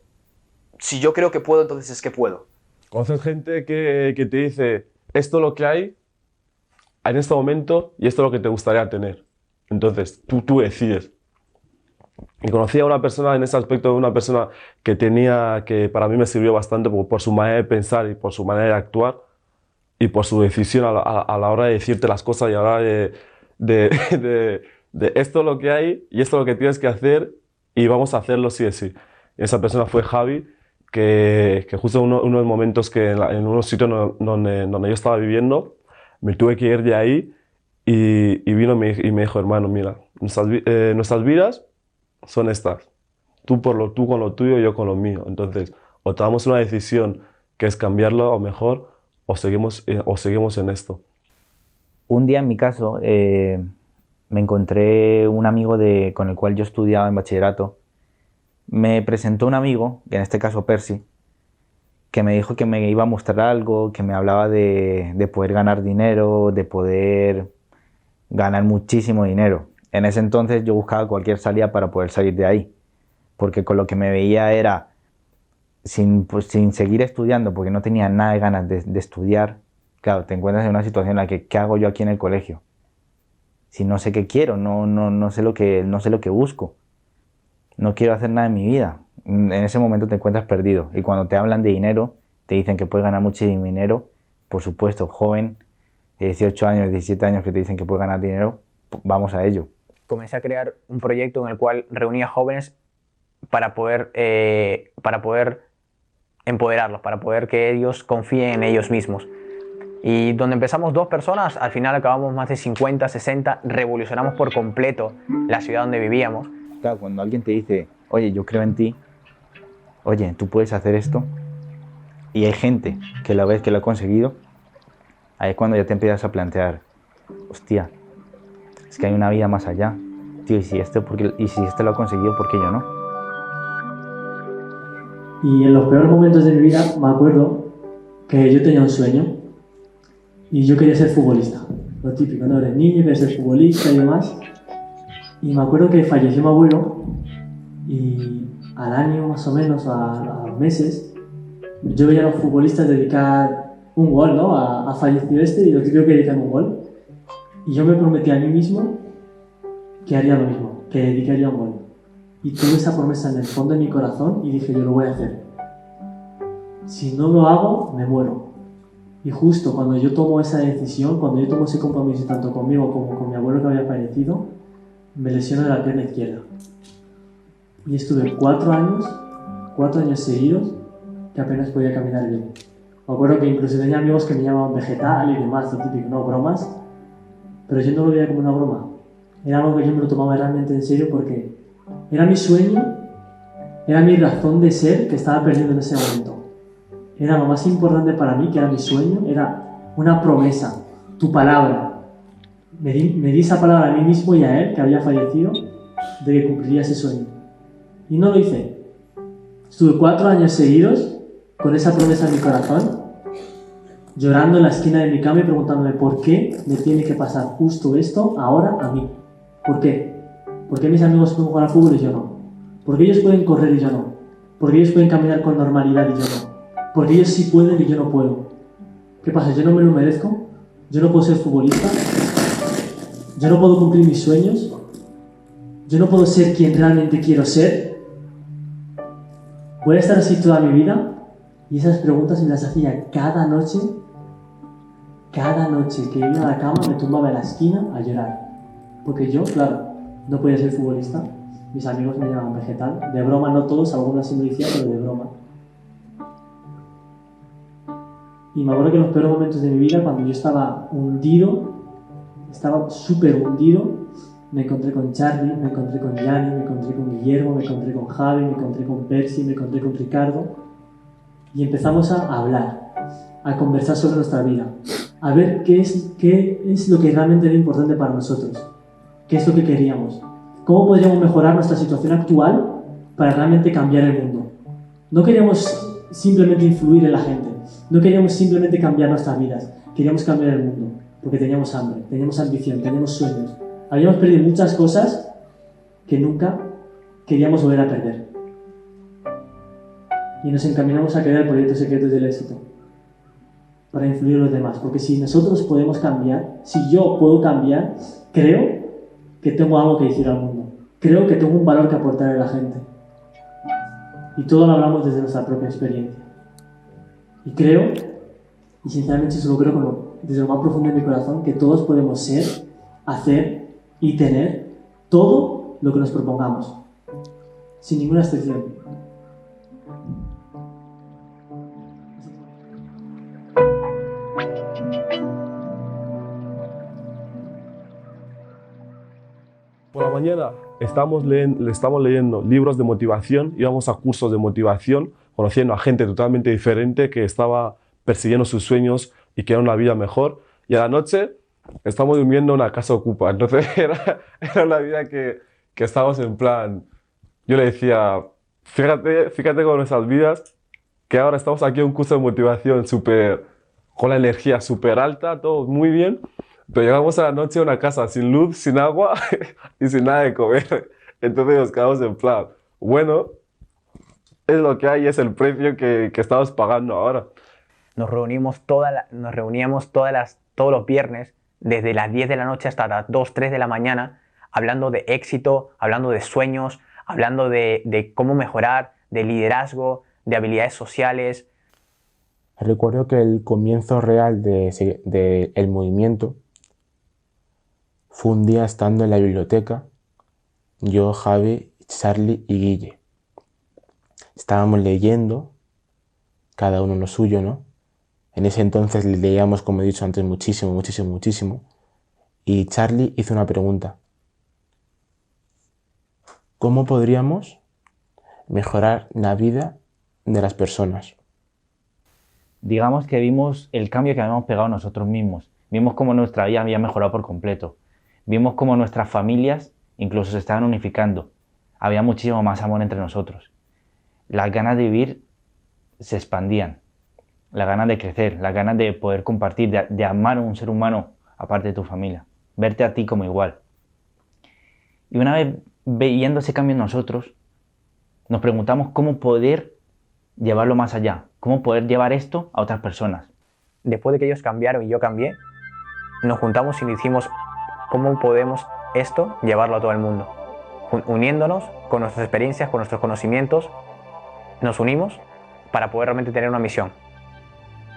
si yo creo que puedo, entonces es que puedo. Conoces gente que te dice, esto es lo que hay en este momento y esto es lo que te gustaría tener. Entonces, tú decides. Y conocí a una persona en ese aspecto, una persona que para mí me sirvió bastante por su manera de pensar y por su manera de actuar y por su decisión a la hora de decirte las cosas y a la hora de esto es lo que hay y esto es lo que tienes que hacer y vamos a hacerlo sí o sí. Y esa persona fue Javi, que justo en unos momentos que en unos sitios donde yo estaba viviendo, me tuve que ir de ahí y vino y me dijo, hermano, mira, nuestras vidas son estas. Tú con lo tuyo y yo con lo mío. Entonces, o tomamos una decisión que es cambiarlo o mejor, o seguimos en esto. Un día en mi caso me encontré un amigo con el cual yo estudiaba en bachillerato. Me presentó un amigo, que en este caso Percy, que me dijo que me iba a mostrar algo, que me hablaba de poder ganar dinero, de poder ganar muchísimo dinero. En ese entonces yo buscaba cualquier salida para poder salir de ahí, porque con lo que me veía era, sin seguir estudiando, porque no tenía nada de ganas de estudiar. Claro, te encuentras en una situación en la que, ¿qué hago yo aquí en el colegio? Si no sé qué quiero, no sé lo que busco, no quiero hacer nada en mi vida. En ese momento te encuentras perdido, y cuando te hablan de dinero, te dicen que puedes ganar muchísimo dinero, por supuesto, joven, de 18 años, 17 años que te dicen que puedes ganar dinero, vamos a ello. Comencé a crear un proyecto en el cual reunía jóvenes para poder empoderarlos, para poder que ellos confíen en ellos mismos. Y donde empezamos 2 personas, al final acabamos más de 50, 60, revolucionamos por completo la ciudad donde vivíamos. Claro, cuando alguien te dice, oye, yo creo en ti, oye, tú puedes hacer esto, y hay gente que la vez que lo ha conseguido, ahí es cuando ya te empiezas a plantear, hostia, es que hay una vida más allá, tío, y si este lo ha conseguido, ¿por qué yo no? Y en los peores momentos de mi vida me acuerdo que yo tenía un sueño y yo quería ser futbolista. Lo típico, ¿no? Eres niño, quieres ser futbolista y demás. Y me acuerdo que falleció mi abuelo y al año más o menos, a los meses, yo veía a los futbolistas dedicar un gol, ¿no? Ha fallecido y lo típico que dedican un gol. Y yo me prometí a mí mismo que haría lo mismo, que dedicaría un gol. Y tuve esa promesa en el fondo de mi corazón y dije, yo lo voy a hacer. Si no lo hago, me muero. Y justo cuando yo tomo esa decisión, cuando yo tomo ese compromiso tanto conmigo como con mi abuelo que había fallecido, me lesiono de la pierna izquierda. Y estuve 4 años seguidos que apenas podía caminar bien. Me acuerdo que incluso tenía amigos que me llamaban vegetal y demás, lo típico, ¿no? Bromas. Pero yo no lo veía como una broma. Era algo que yo me lo tomaba realmente en serio porque era mi sueño, era mi razón de ser que estaba perdiendo en ese momento. Era lo más importante para mí, que era mi sueño, era una promesa, tu palabra. Me di esa palabra a mí mismo y a él, que había fallecido, de que cumpliría ese sueño. Y no lo hice. Estuve 4 años seguidos con esa promesa en mi corazón, llorando en la esquina de mi cama y preguntándome por qué me tiene que pasar justo esto ahora a mí. ¿Por qué? ¿Por qué mis amigos pueden jugar al fútbol y yo no? ¿Por qué ellos pueden correr y yo no? ¿Por qué ellos pueden caminar con normalidad y yo no? ¿Por qué ellos sí pueden y yo no puedo? ¿Qué pasa? ¿Yo no me lo merezco? ¿Yo no puedo ser futbolista? ¿Yo no puedo cumplir mis sueños? ¿Yo no puedo ser quien realmente quiero ser? ¿Voy a estar así toda mi vida? Y esas preguntas me las hacía cada noche que iba a la cama me tumbaba en la esquina a llorar. Porque yo, claro, no podía ser futbolista. Mis amigos me llamaban vegetal. De broma, no todos, algunos sí me decían, pero de broma. Y me acuerdo que en los peores momentos de mi vida, cuando yo estaba hundido, estaba súper hundido, me encontré con Charlie, me encontré con Yanni, me encontré con Guillermo, me encontré con Javi, me encontré con Percy, me encontré con Ricardo y empezamos a hablar, a conversar sobre nuestra vida, a ver qué es lo que realmente era importante para nosotros, qué es lo que queríamos, cómo podríamos mejorar nuestra situación actual para realmente cambiar el mundo. No queríamos simplemente influir en la gente, no queríamos simplemente cambiar nuestras vidas, queríamos cambiar el mundo, porque teníamos hambre, teníamos ambición, teníamos sueños. Habíamos perdido muchas cosas que nunca queríamos volver a perder. Y nos encaminamos a crear proyectos secretos del éxito para influir en los demás. Porque si nosotros podemos cambiar, si yo puedo cambiar, creo que tengo algo que decir al mundo. Creo que tengo un valor que aportar a la gente. Y todo lo hablamos desde nuestra propia experiencia. Y creo, y sinceramente eso lo creo desde lo más profundo de mi corazón, que todos podemos ser, hacer y tener todo lo que nos propongamos, sin ninguna excepción. Por la mañana estamos leyendo libros de motivación, íbamos a cursos de motivación, conociendo a gente totalmente diferente que estaba persiguiendo sus sueños y quería una vida mejor. Y a la noche estamos durmiendo en una casa ocupa. Entonces era una vida que estábamos en plan... Yo le decía, fíjate con nuestras vidas, que ahora estamos aquí en un curso de motivación con la energía súper alta, todo muy bien, pero llegamos a la noche a una casa sin luz, sin agua y sin nada de comer. Entonces nos quedamos en plan, bueno, es lo que hay, es el precio que estamos pagando ahora. Nos reuníamos todos los viernes, desde las 10 de la noche hasta las 2, 3 de la mañana, hablando de éxito, hablando de sueños, hablando de cómo mejorar, de liderazgo, de habilidades sociales. Recuerdo que el comienzo real del movimiento fue un día estando en la biblioteca, yo, Javi, Charlie y Guille. Estábamos leyendo, cada uno lo suyo, ¿no? En ese entonces leíamos, como he dicho antes, muchísimo. Y Charlie hizo una pregunta. ¿Cómo podríamos mejorar la vida de las personas? Digamos que vimos el cambio que habíamos pegado nosotros mismos. Vimos cómo nuestra vida había mejorado por completo. Vimos cómo nuestras familias incluso se estaban unificando. Había muchísimo más amor entre nosotros. Las ganas de vivir se expandían. Las ganas de crecer, las ganas de poder compartir, de amar a un ser humano aparte de tu familia. Verte a ti como igual. Y una vez viendo ese cambio en nosotros, nos preguntamos cómo poder llevarlo más allá. Cómo poder llevar esto a otras personas. Después de que ellos cambiaron y yo cambié, nos juntamos y dijimos cómo podemos esto llevarlo a todo el mundo. Uniéndonos con nuestras experiencias, con nuestros conocimientos, nos unimos para poder realmente tener una misión.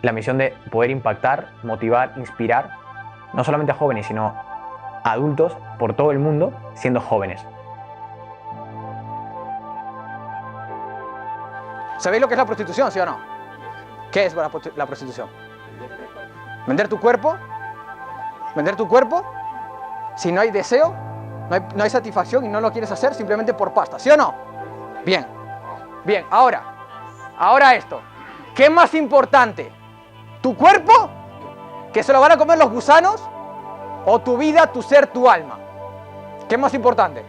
La misión de poder impactar, motivar, inspirar, no solamente a jóvenes, sino a adultos por todo el mundo siendo jóvenes. ¿Sabéis lo que es la prostitución, sí o no? ¿Qué es la prostitución? ¿Vender tu cuerpo? ¿Vender tu cuerpo? Si no hay deseo, no hay satisfacción y no lo quieres hacer simplemente por pasta, ¿sí o no? Bien, bien, ahora esto. ¿Qué es más importante? ¿Tu cuerpo? ¿Que se lo van a comer los gusanos? ¿O tu vida, tu ser, tu alma? ¿Qué es más importante?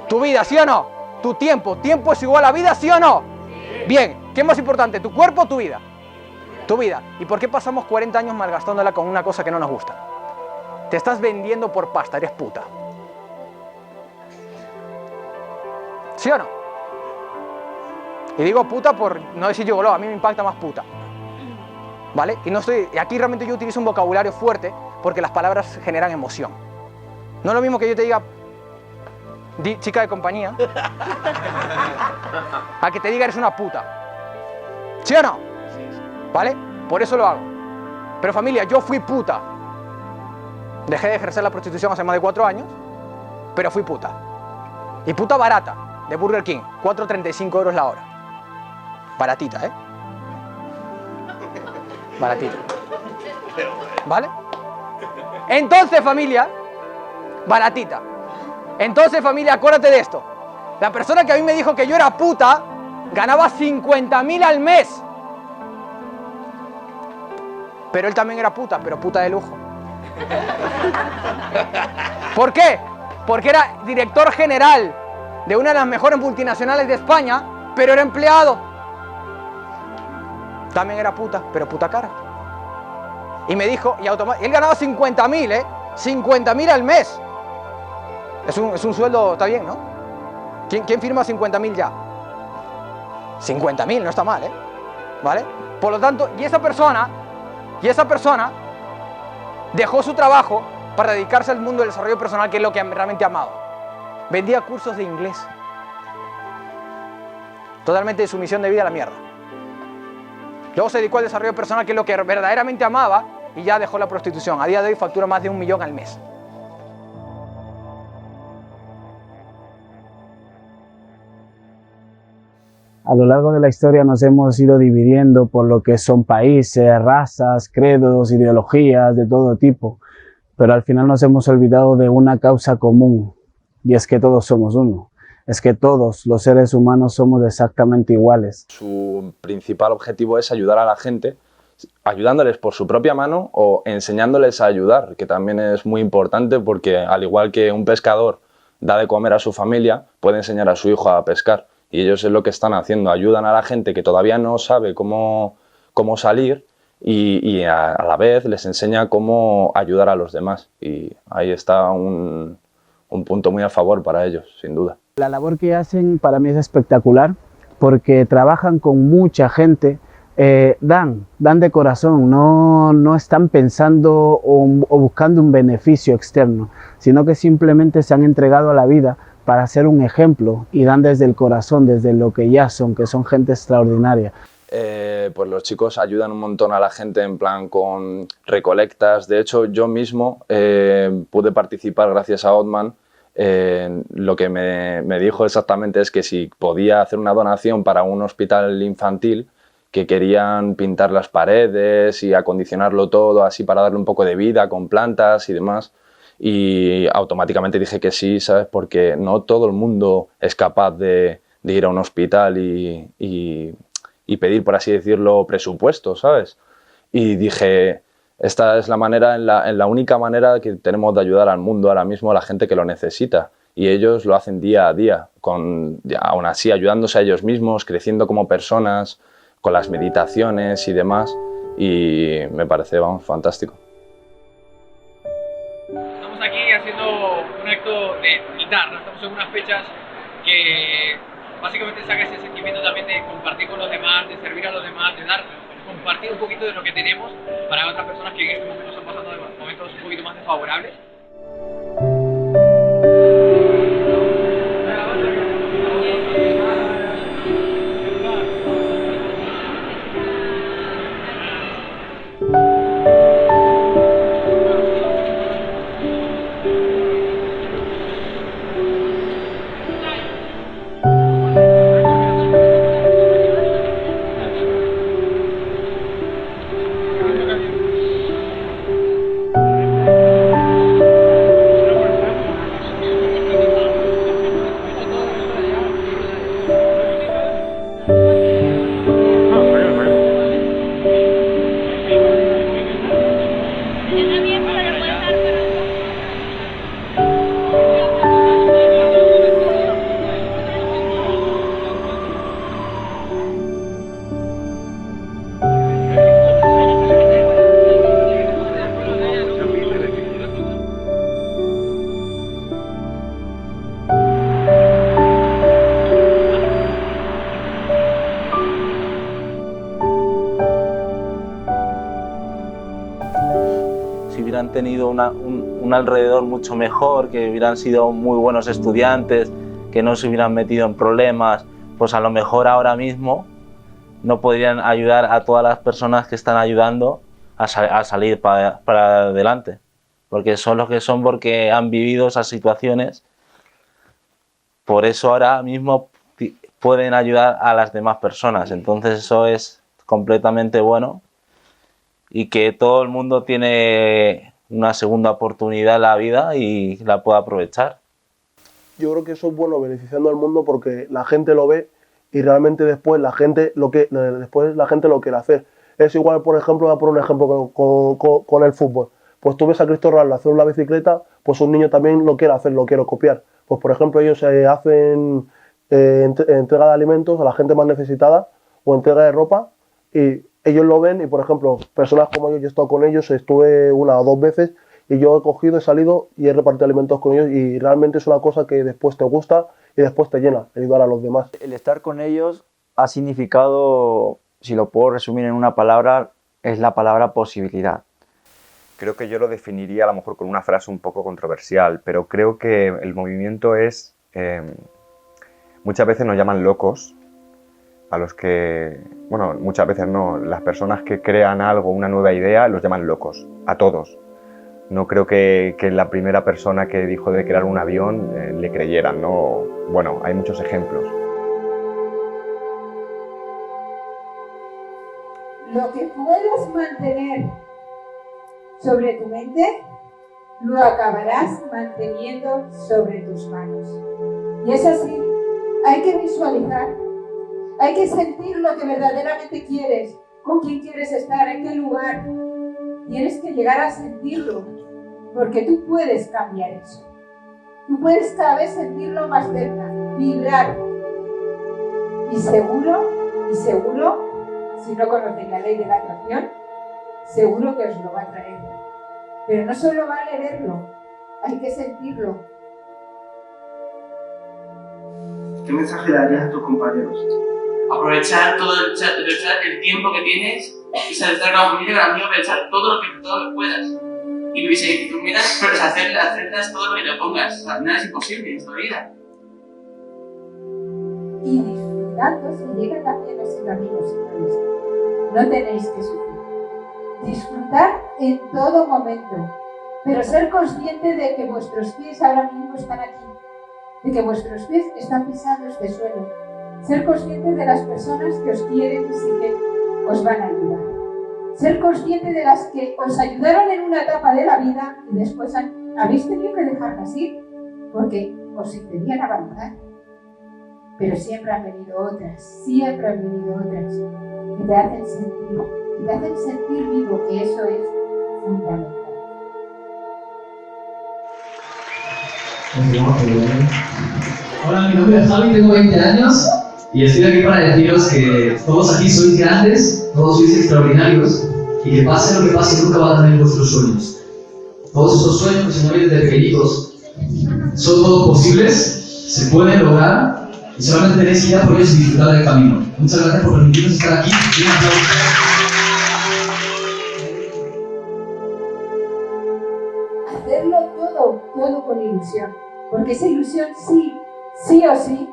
¿Tu vida, sí o no? ¿Tu tiempo? ¿Tiempo es igual a vida, sí o no? Bien, ¿qué es más importante? ¿Tu cuerpo o tu vida? Tu vida. ¿Y por qué pasamos 40 años malgastándola con una cosa que no nos gusta? Te estás vendiendo por pasta, eres puta. ¿Sí o no? Y digo puta por no decir gigoló, a mí me impacta más puta. ¿Vale? Y aquí realmente yo utilizo un vocabulario fuerte porque las palabras generan emoción. No es lo mismo que yo te diga chica de compañía a que te diga eres una puta. ¿Sí o no? ¿Vale? Por eso lo hago. Pero familia, yo fui puta. Dejé de ejercer la prostitución hace más de 4 años, pero fui puta. Y puta barata, de Burger King, 4,35 euros la hora. Baratita, ¿eh? Baratita. ¿Vale? Entonces, familia, baratita. Entonces, familia, acuérdate de esto. La persona que a mí me dijo que yo era puta ganaba 50.000 al mes. Pero él también era puta, pero puta de lujo. ¿Por qué? Porque era director general de una de las mejores multinacionales de España, pero era empleado. También era puta, pero puta cara. Y me dijo, y él ganaba 50.000, 50.000 al mes. Es un sueldo, está bien, ¿no? ¿Quién firma 50.000 ya? 50.000, no está mal, ¿vale? Por lo tanto, y esa persona dejó su trabajo para dedicarse al mundo del desarrollo personal, que es lo que realmente amaba. Vendía cursos de inglés. Totalmente de su misión de vida a la mierda. Luego se dedicó al desarrollo personal, que es lo que verdaderamente amaba, y ya dejó la prostitución. A día de hoy factura más de 1 millón al mes. A lo largo de la historia nos hemos ido dividiendo por lo que son países, razas, credos, ideologías de todo tipo, pero al final nos hemos olvidado de una causa común, y es que todos somos uno. Es que todos los seres humanos somos exactamente iguales. Su principal objetivo es ayudar a la gente, ayudándoles por su propia mano o enseñándoles a ayudar, que también es muy importante porque al igual que un pescador da de comer a su familia, puede enseñar a su hijo a pescar. Y ellos es lo que están haciendo, ayudan a la gente que todavía no sabe cómo salir y a la vez les enseña cómo ayudar a los demás. Y ahí está un punto muy a favor para ellos, sin duda. La labor que hacen para mí es espectacular porque trabajan con mucha gente, dan de corazón, no están pensando o buscando un beneficio externo, sino que simplemente se han entregado a la vida para ser un ejemplo y dan desde el corazón, desde lo que ya son, que son gente extraordinaria. Pues los chicos ayudan un montón a la gente en plan con recolectas. De hecho, yo mismo pude participar gracias a Otman. Lo que me dijo exactamente es que si podía hacer una donación para un hospital infantil, que querían pintar las paredes y acondicionarlo todo así para darle un poco de vida con plantas y demás. Y automáticamente dije que sí, ¿sabes? Porque no todo el mundo es capaz de ir a un hospital y pedir, por así decirlo, presupuesto, ¿sabes? Y dije, esta es la manera, la única manera que tenemos de ayudar al mundo ahora mismo, a la gente que lo necesita. Y ellos lo hacen día a día, aún así ayudándose a ellos mismos, creciendo como personas, con las meditaciones y demás. Y me parece, vamos, fantástico. Haciendo un acto de dar, ¿no? Estamos en unas fechas que básicamente saca ese sentimiento también de compartir con los demás, de servir a los demás, de dar, compartir un poquito de lo que tenemos para otras personas que en este momento están pasando momentos un poquito más desfavorables. hubieran tenido un alrededor mucho mejor, que hubieran sido muy buenos estudiantes, que no se hubieran metido en problemas, pues a lo mejor ahora mismo no podrían ayudar a todas las personas que están ayudando a salir para adelante, porque son los que son, porque han vivido esas situaciones. Por eso ahora mismo pueden ayudar a las demás personas. Entonces eso es completamente bueno, y que todo el mundo tiene una segunda oportunidad en la vida y la puede aprovechar. yo creo que eso es bueno, beneficiando al mundo, porque la gente lo ve y realmente después la gente lo quiere hacer. Es igual, por ejemplo, voy a poner un ejemplo con el fútbol. Pues tú ves a Cristiano Ronaldo hacer una bicicleta, pues un niño también lo quiere hacer, lo quiere copiar. Pues por ejemplo ellos hacen entrega de alimentos a la gente más necesitada o entrega de ropa, y ellos lo ven, y por ejemplo personas como yo he estado con ellos, estuve 1 o 2 veces, y yo he cogido, he salido y he repartido alimentos con ellos, y realmente es una cosa que después te gusta y después te llena, ayudar a los demás. El estar con ellos ha significado, si lo puedo resumir en una palabra, es la palabra posibilidad. Creo que yo lo definiría a lo mejor con una frase un poco controversial, pero creo que el movimiento es... muchas veces nos llaman locos, a los que... Bueno, muchas veces no, las personas que crean algo, una nueva idea, los llaman locos, a todos. No creo que la primera persona que dijo de crear un avión le creyeran, ¿no? Bueno, hay muchos ejemplos. Lo que puedas mantener sobre tu mente, lo acabarás manteniendo sobre tus manos. Y es así, hay que visualizar, hay que sentir lo que verdaderamente quieres, con quién quieres estar, en qué lugar. Tienes que llegar a sentirlo, porque tú puedes cambiar eso. Tú puedes cada vez sentirlo más cerca, vibrar. Y seguro, si no conocéis la ley de la atracción, seguro que os lo va a traer. Pero no solo vale verlo, hay que sentirlo. ¿Qué mensaje darías a tus compañeros? Aprovechar todo el tiempo que tienes y estar con la familia, con amigos, aprovechar todo lo que puedas. Y si tú miras, pues hacerlas todo lo que te pongas. O sea, nada es imposible en esta vida. Y disfrutando si llega también ese camino, señores. No tenéis que sufrir. Disfrutar en todo momento, pero ser consciente de que vuestros pies ahora mismo están aquí, de que vuestros pies están pisando este suelo. Ser consciente de las personas que os quieren y sí que os van a ayudar. Ser consciente de las que os ayudaron en una etapa de la vida y después habéis tenido que dejarlas ir porque os impedían avanzar. Pero siempre han venido otras que te hacen sentir vivo, que eso es fundamental. Hola, mi nombre es Javi, tengo 20 años y estoy aquí para deciros que todos aquí sois grandes, todos sois extraordinarios y que pase lo que pase nunca van a tener vuestros sueños. Todos esos sueños que soñáis desde pequeñitos son todos posibles, se pueden lograr y solamente tenéis que ir a por ellos y disfrutar del camino. Muchas gracias por permitirnos estar aquí. Un aplauso. Hacerlo todo con ilusión, porque esa ilusión sí o sí,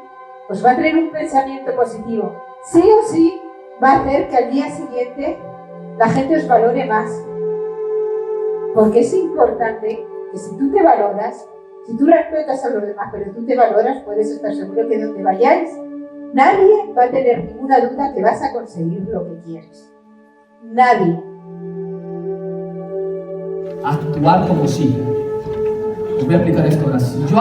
os va a traer un pensamiento positivo. Sí o sí va a hacer que al día siguiente la gente os valore más. Porque es importante que si tú te valoras, si tú respetas a los demás, pero tú te valoras, puedes estar seguro que donde vayáis, nadie va a tener ninguna duda que vas a conseguir lo que quieres. Nadie. Actuar como si. Os voy a explicar esto ahora. Si yo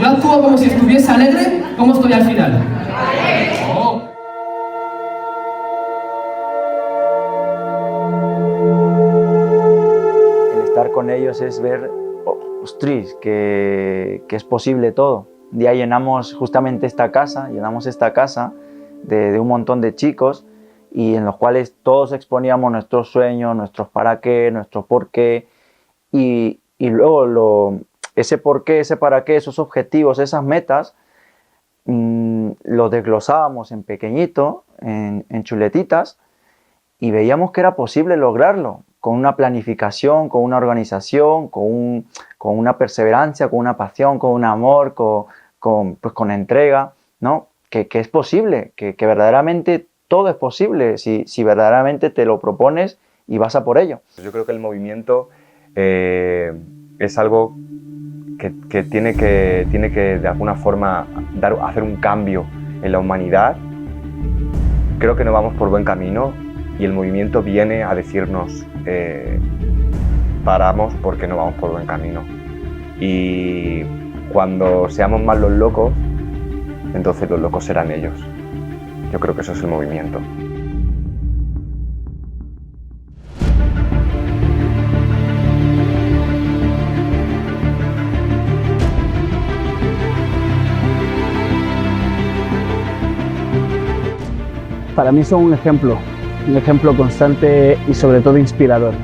actúo como si estuviese alegre, ¿cómo estoy al final? Oh. El estar con ellos es ver, ostras, que es posible todo. Un día llenamos esta casa de un montón de chicos y en los cuales todos exponíamos nuestros sueños, nuestros para qué, nuestro por qué y luego ese por qué, ese para qué, esos objetivos, esas metas, los desglosábamos en pequeñito, en chuletitas y veíamos que era posible lograrlo con una planificación, con una organización, con una perseverancia, con una pasión, con un amor, con entrega, ¿no? Que es posible, que verdaderamente todo es posible si verdaderamente te lo propones y vas a por ello. Yo creo que el movimiento es algo que tiene que de alguna forma hacer un cambio en la humanidad. Creo que no vamos por buen camino y el movimiento viene a decirnos paramos porque no vamos por buen camino. Y cuando seamos más los locos, entonces los locos serán ellos. Yo creo que eso es el movimiento. Para mí son un ejemplo constante y sobre todo inspirador.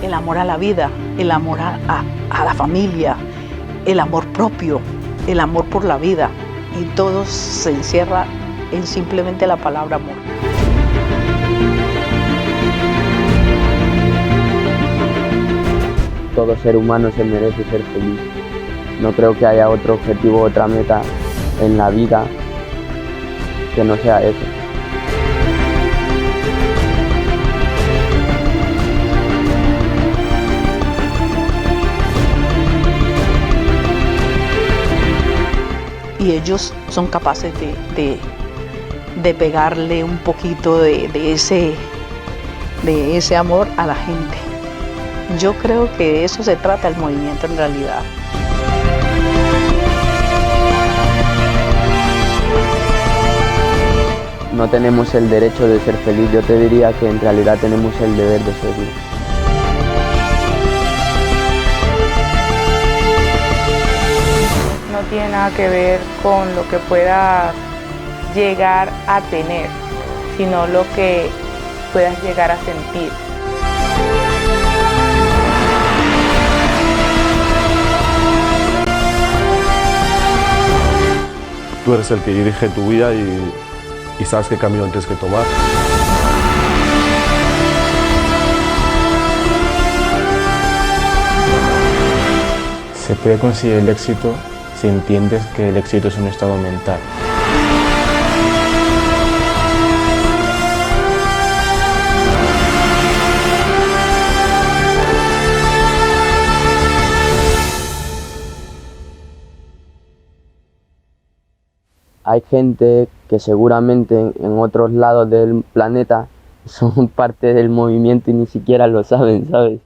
El amor a la vida, el amor a la familia, el amor propio, el amor por la vida. Y todo se encierra en simplemente la palabra amor. Todo ser humano se merece ser feliz. No creo que haya otro objetivo, otra meta en la vida que no sea eso. Y ellos son capaces de pegarle un poquito de ese amor a la gente. Yo creo que de eso se trata el movimiento en realidad. No tenemos el derecho de ser feliz, yo te diría que en realidad tenemos el deber de serlo. No tiene nada que ver con lo que puedas llegar a tener, sino lo que puedas llegar a sentir. Tú eres el que dirige tu vida y sabes qué camino tienes que tomar. Se puede conseguir el éxito si entiendes que el éxito es un estado mental. Hay gente que seguramente en otros lados del planeta son parte del movimiento y ni siquiera lo saben, ¿sabes?